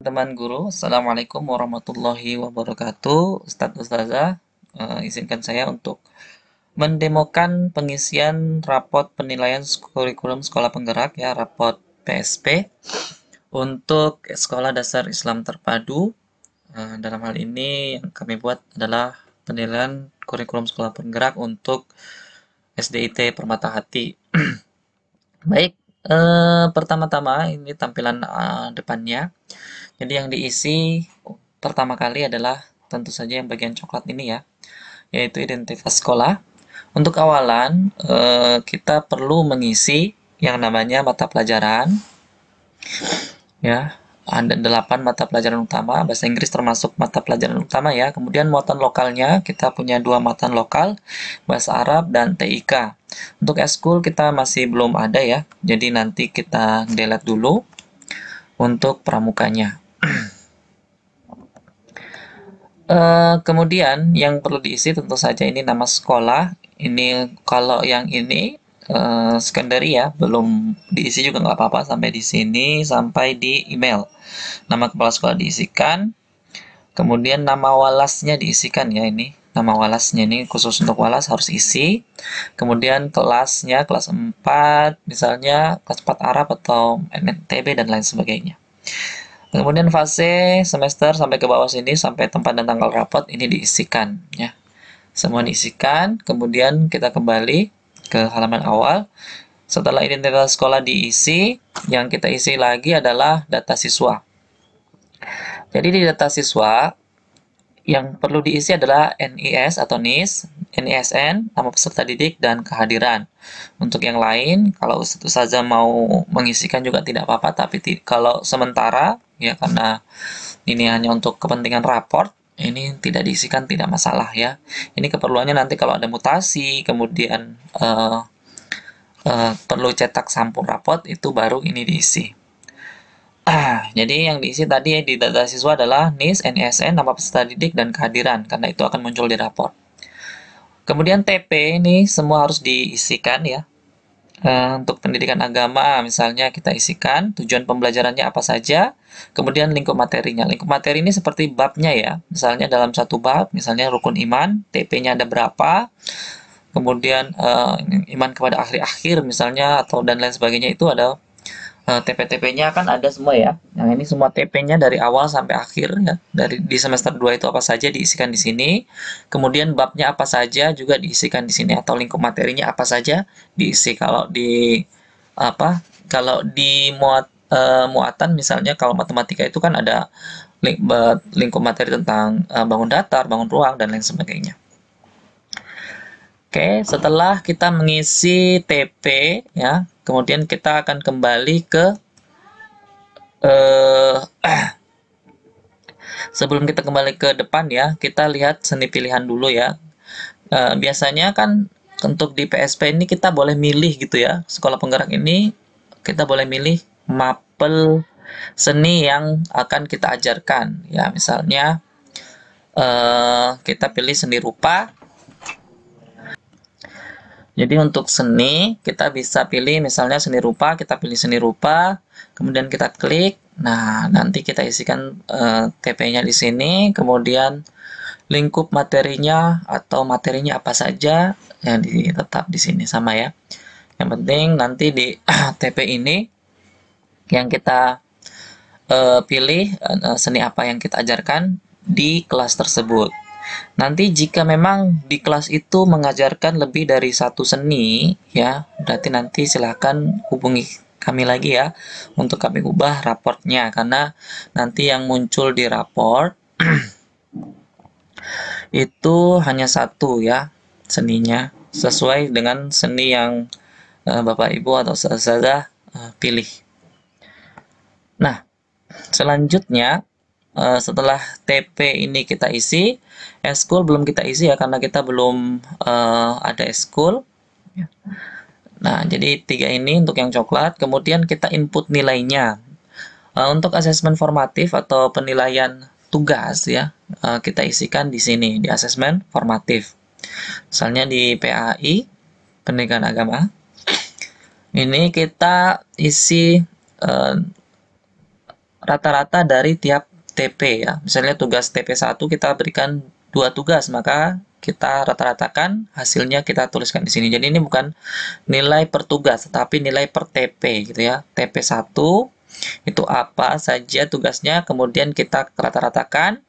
Teman guru, Assalamualaikum warahmatullahi wabarakatuh. Ustadz Ustazah, izinkan saya untuk mendemokan pengisian rapot penilaian kurikulum sekolah penggerak ya, rapot PSP untuk Sekolah Dasar Islam Terpadu. Dalam hal ini yang kami buat adalah penilaian kurikulum sekolah penggerak untuk SDIT Permata Hati. Baik, pertama-tama ini tampilan depannya. Jadi yang diisi pertama kali adalah tentu saja yang bagian coklat ini ya, yaitu identitas sekolah. Untuk awalan, kita perlu mengisi yang namanya mata pelajaran. Ya, ada 8 mata pelajaran utama, bahasa Inggris termasuk mata pelajaran utama ya. Kemudian muatan lokalnya, kita punya 2 muatan lokal, bahasa Arab dan TIK. Untuk eskul kita masih belum ada ya, jadi nanti kita delete dulu untuk pramukanya. Kemudian yang perlu diisi tentu saja ini nama sekolah. Ini kalau yang ini secondary ya, belum diisi juga nggak apa-apa sampai di sini, sampai di email. Nama kepala sekolah diisikan. Kemudian nama walasnya diisikan ya, ini nama walasnya ini khusus untuk walas harus isi. Kemudian kelasnya kelas 4 misalnya kelas 4 Arab atau NTB dan lain sebagainya. Kemudian fase semester sampai ke bawah sini sampai tempat dan tanggal rapot ini diisikan ya. Semua diisikan, kemudian kita kembali ke halaman awal. Setelah identitas sekolah diisi, yang kita isi lagi adalah data siswa. Jadi di data siswa yang perlu diisi adalah NIS atau NIS, NISN, nama peserta didik, dan kehadiran. Untuk yang lain, kalau saja mau mengisikan juga tidak apa-apa, tapi kalau sementara, ya karena ini hanya untuk kepentingan raport, ini tidak diisikan tidak masalah ya. Ini keperluannya nanti kalau ada mutasi, kemudian perlu cetak sampul raport, itu baru ini diisi. Jadi yang diisi tadi di data siswa adalah NIS, NISN, nama peserta didik, dan kehadiran, karena itu akan muncul di rapor. Kemudian TP ini semua harus diisikan ya. Untuk pendidikan agama misalnya kita isikan tujuan pembelajarannya apa saja, kemudian lingkup materinya. Lingkup materi ini seperti babnya ya. Misalnya dalam satu bab, misalnya rukun iman, TP-nya ada berapa, kemudian iman kepada akhir-akhir misalnya, atau dan lain sebagainya, itu ada TP-TP-nya kan ada semua ya. Nah, ini semua TP-nya dari awal sampai akhir ya. Dari di semester 2 itu apa saja diisikan di sini. Kemudian babnya apa saja juga diisikan di sini, atau lingkup materinya apa saja diisi. Kalau di muatan misalnya kalau matematika itu kan ada lingkup materi tentang bangun datar, bangun ruang, dan lain sebagainya. Oke, setelah kita mengisi TP ya, kemudian kita akan kembali ke sebelum kita kembali ke depan ya, kita lihat seni pilihan dulu ya. Biasanya kan untuk di PSP ini kita boleh milih gitu ya. Sekolah penggerak ini kita boleh milih mapel seni yang akan kita ajarkan ya. Misalnya kita pilih seni rupa. Jadi untuk seni, kita bisa pilih misalnya seni rupa, kita pilih seni rupa, kemudian kita klik. Nah, nanti kita isikan TP-nya di sini, kemudian lingkup materinya atau materinya apa saja yang tetap di sini sama ya. Yang penting nanti di TP ini yang kita pilih seni apa yang kita ajarkan di kelas tersebut. Nanti jika memang di kelas itu mengajarkan lebih dari satu seni ya, berarti nanti silahkan hubungi kami lagi ya untuk kami ubah raportnya, karena nanti yang muncul di raport itu hanya satu ya seninya, sesuai dengan seni yang Bapak Ibu atau Ustazah pilih. Nah, selanjutnya setelah TP ini kita isi, eskul belum kita isi ya karena kita belum ada eskul. Nah, jadi 3 ini untuk yang coklat. Kemudian kita input nilainya. Untuk asesmen formatif atau penilaian tugas ya, kita isikan di sini di asesmen formatif. Misalnya di PAI pendidikan agama. Ini kita isi rata-rata dari tiap TP ya. Misalnya tugas TP1 kita berikan 2 tugas, maka kita rata-ratakan hasilnya kita tuliskan di sini. Jadi ini bukan nilai per tugas, tetapi nilai per TP gitu ya. TP1 itu apa saja tugasnya, kemudian kita rata-ratakan,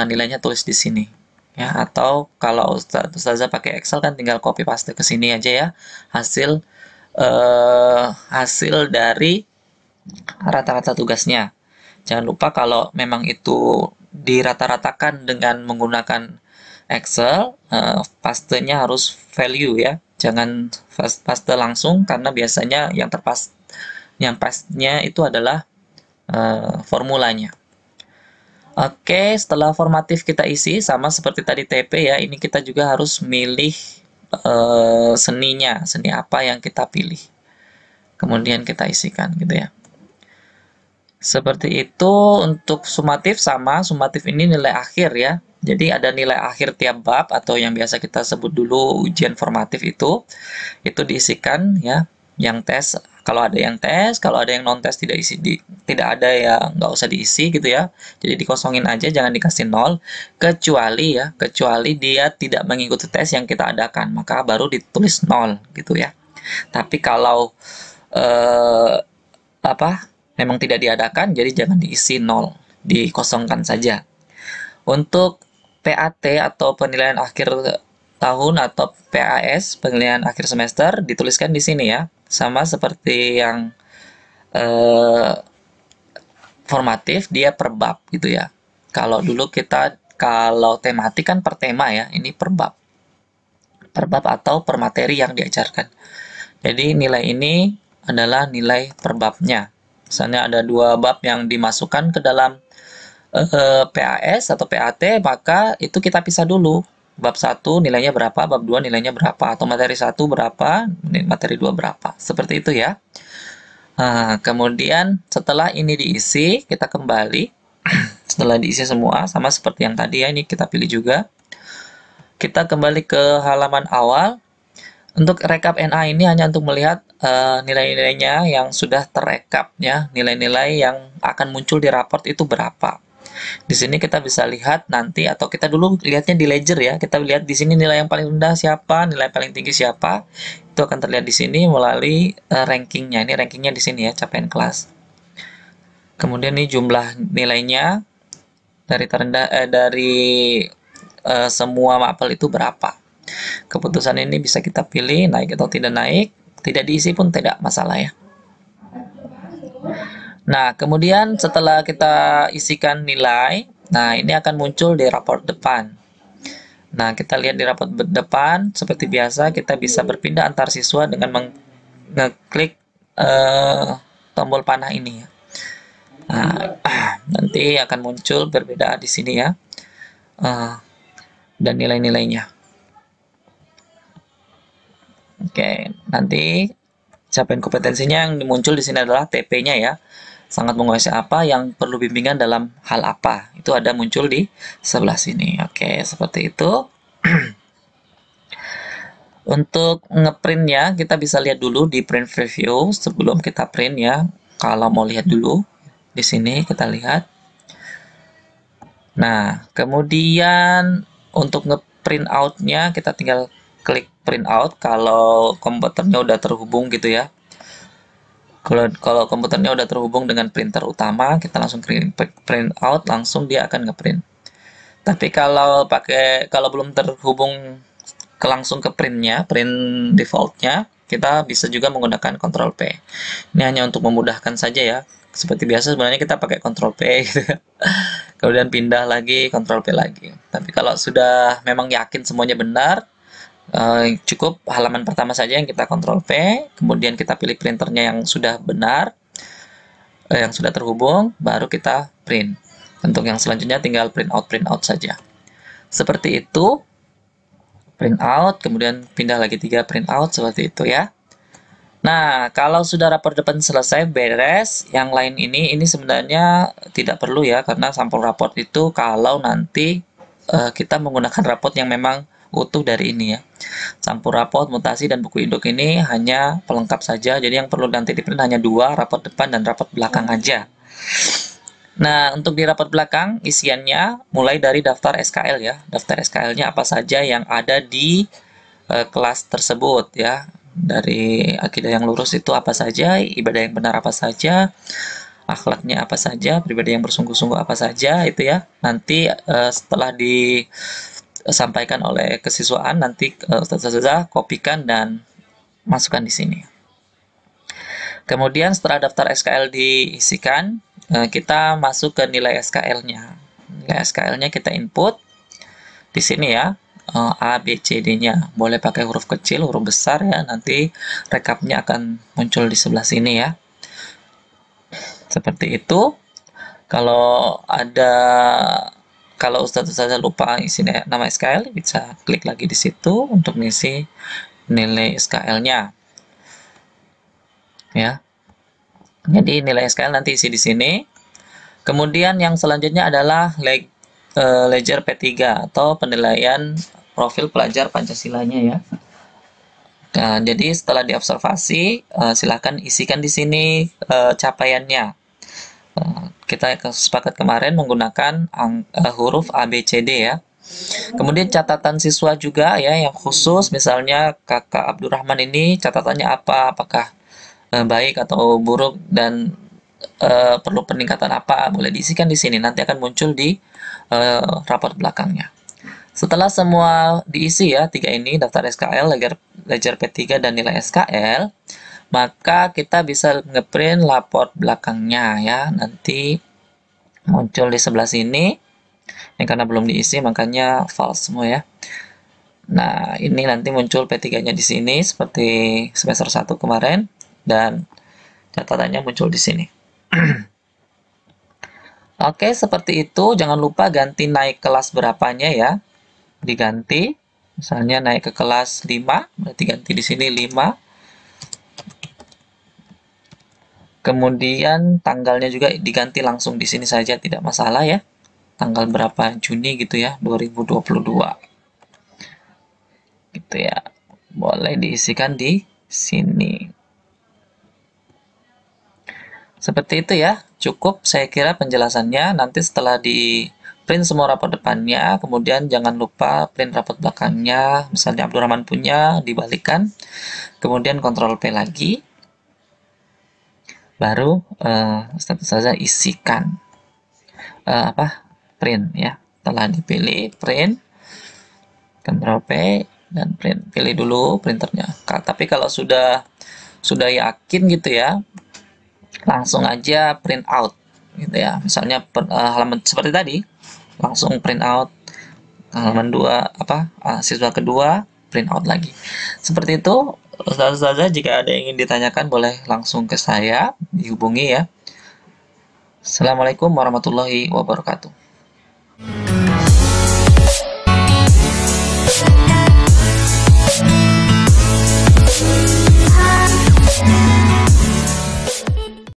nilainya tulis di sini. Ya, atau kalau Ustazah pakai Excel kan tinggal copy paste ke sini aja ya. Hasil dari rata-rata tugasnya. Jangan lupa kalau memang itu dirata-ratakan dengan menggunakan Excel, pastenya harus value ya. Jangan paste langsung karena biasanya yang pastenya itu adalah formulanya. Oke, setelah formatif kita isi sama seperti tadi TP ya, ini kita juga harus milih seninya, seni apa yang kita pilih. Kemudian kita isikan gitu ya. Seperti itu untuk sumatif sama, sumatif ini nilai akhir ya. Jadi ada nilai akhir tiap bab atau yang biasa kita sebut dulu ujian formatif itu diisikan ya. Yang tes, kalau ada yang tes, kalau ada yang non tes tidak ada ya nggak usah diisi gitu ya. Jadi dikosongin aja, jangan dikasih 0 kecuali dia tidak mengikuti tes yang kita adakan, maka baru ditulis 0 gitu ya. Tapi kalau memang tidak diadakan, jadi jangan diisi 0, dikosongkan saja. Untuk PAT atau penilaian akhir tahun atau PAS, penilaian akhir semester, dituliskan di sini ya. Sama seperti yang formatif, dia per bab gitu ya. Kalau tematik kan per tema ya, ini per bab. Per bab atau per materi yang diajarkan. Jadi nilai ini adalah nilai per babnya. Misalnya ada 2 bab yang dimasukkan ke dalam PAS atau PAT, maka itu kita pisah dulu. Bab 1 nilainya berapa, bab 2 nilainya berapa, atau materi 1 berapa, materi 2 berapa. Seperti itu ya. Nah, kemudian setelah ini diisi, kita kembali. Setelah diisi semua, sama seperti yang tadi ya, ini kita pilih juga. Kita kembali ke halaman awal. Untuk rekap NA ini hanya untuk melihat nilai-nilainya yang sudah terekap ya, nilai-nilai yang akan muncul di raport itu berapa. Di sini kita bisa lihat nanti, atau kita dulu lihatnya di ledger ya. Kita lihat di sini nilai yang paling rendah siapa, nilai paling tinggi siapa. Itu akan terlihat di sini melalui rankingnya. Ini rankingnya di sini ya, capaian kelas. Kemudian ini jumlah nilainya dari terendah semua mapel itu berapa. Keputusan ini bisa kita pilih naik atau tidak naik, tidak diisi pun tidak masalah ya. Nah, kemudian setelah kita isikan nilai, nah ini akan muncul di raport depan. Nah, kita lihat di raport depan, seperti biasa kita bisa berpindah antar siswa dengan mengeklik tombol panah ini ya. Nah, nanti akan muncul berbeda di sini ya, dan nilai-nilainya. Oke, nanti capaian kompetensinya yang muncul di sini adalah TP-nya ya. Sangat menguasai apa, yang perlu bimbingan dalam hal apa. Itu ada muncul di sebelah sini. Oke, seperti itu. Untuk ngeprintnya, kita bisa lihat dulu di print preview sebelum kita print ya. Kalau mau lihat dulu, di sini kita lihat. Nah, kemudian untuk ngeprint out-nya, kita tinggal klik print out kalau komputernya udah terhubung gitu ya. Kalau komputernya udah terhubung dengan printer utama, kita langsung print out, langsung dia akan ngeprint. Tapi kalau belum terhubung langsung ke printnya, print defaultnya, kita bisa juga menggunakan Ctrl P. Ini hanya untuk memudahkan saja ya. Seperti biasa sebenarnya kita pakai Ctrl P gitu. Kemudian pindah lagi, Ctrl P lagi. Tapi kalau sudah memang yakin semuanya benar, cukup halaman pertama saja yang kita Ctrl P, kemudian kita pilih printernya yang sudah benar, yang sudah terhubung, baru kita print. Untuk yang selanjutnya tinggal print out saja. Seperti itu, print out, kemudian pindah lagi 3 print out, seperti itu ya. Nah, kalau sudah rapor depan selesai, beres, yang lain ini sebenarnya tidak perlu ya, karena sampel raport itu kalau nanti kita menggunakan raport yang memang utuh dari ini ya. Sampul rapot, mutasi, dan buku induk ini hanya pelengkap saja. Jadi yang perlu nanti di-print hanya dua, rapot depan dan rapot belakang aja. Nah, untuk di rapot belakang, isiannya mulai dari daftar SKL ya. Daftar SKL-nya apa saja yang ada di kelas tersebut ya. Dari akidah yang lurus itu apa saja, ibadah yang benar apa saja, akhlaknya apa saja, pribadi yang bersungguh-sungguh apa saja, itu ya. Nanti setelah disampaikan oleh kesiswaan, nanti Ustaz kopikan dan masukkan di sini. Kemudian setelah daftar SKL diisikan, kita masuk ke nilai SKL-nya. Nilai SKL-nya kita input di sini ya. A, B, C, D-nya. Boleh pakai huruf kecil, huruf besar ya. Nanti rekapnya akan muncul di sebelah sini ya. Seperti itu. Kalau Ustaz lupa isi nama SKL, bisa klik lagi di situ untuk mengisi nilai SKL-nya. Ya. Jadi nilai SKL nanti isi di sini. Kemudian yang selanjutnya adalah ledger P3 atau penilaian profil pelajar Pancasilanya ya. Nah, jadi setelah diobservasi, silakan isikan di sini capaiannya. Kita sepakat kemarin menggunakan huruf A, B, C, D ya. Kemudian catatan siswa juga ya yang khusus, misalnya Kakak Abdurrahman ini catatannya apa, apakah baik atau buruk dan perlu peningkatan apa, boleh diisikan di sini. Nanti akan muncul di raport belakangnya. Setelah semua diisi ya, tiga ini, daftar SKL, ledger P3, dan nilai SKL, maka kita bisa ngeprint raport belakangnya ya. Nanti muncul di sebelah sini. Yang karena belum diisi makanya false semua ya. Nah, ini nanti muncul P3-nya di sini seperti semester 1 kemarin dan catatannya muncul di sini. Oke, seperti itu. Jangan lupa ganti naik kelas berapanya ya. Diganti. Misalnya naik ke kelas 5, berarti ganti di sini 5. Kemudian tanggalnya juga diganti langsung di sini saja, tidak masalah ya. Tanggal berapa Juni gitu ya, 2022. Gitu ya. Boleh diisikan di sini. Seperti itu ya, cukup saya kira penjelasannya. Nanti setelah di print semua rapot depannya, kemudian jangan lupa print rapot belakangnya. Misalnya Abdurrahman punya, dibalikan. Kemudian Ctrl P lagi. Baru Ustazah isikan print ya. Setelah dipilih print, Ctrl P dan print. Pilih dulu printernya. Tapi kalau sudah yakin gitu ya, langsung aja print out gitu ya. Misalnya halaman seperti tadi, langsung print out halaman 2 siswa kedua, print out lagi. Seperti itu. Ustazah, jika ada yang ingin ditanyakan boleh langsung ke saya, dihubungi ya. Assalamualaikum warahmatullahi wabarakatuh.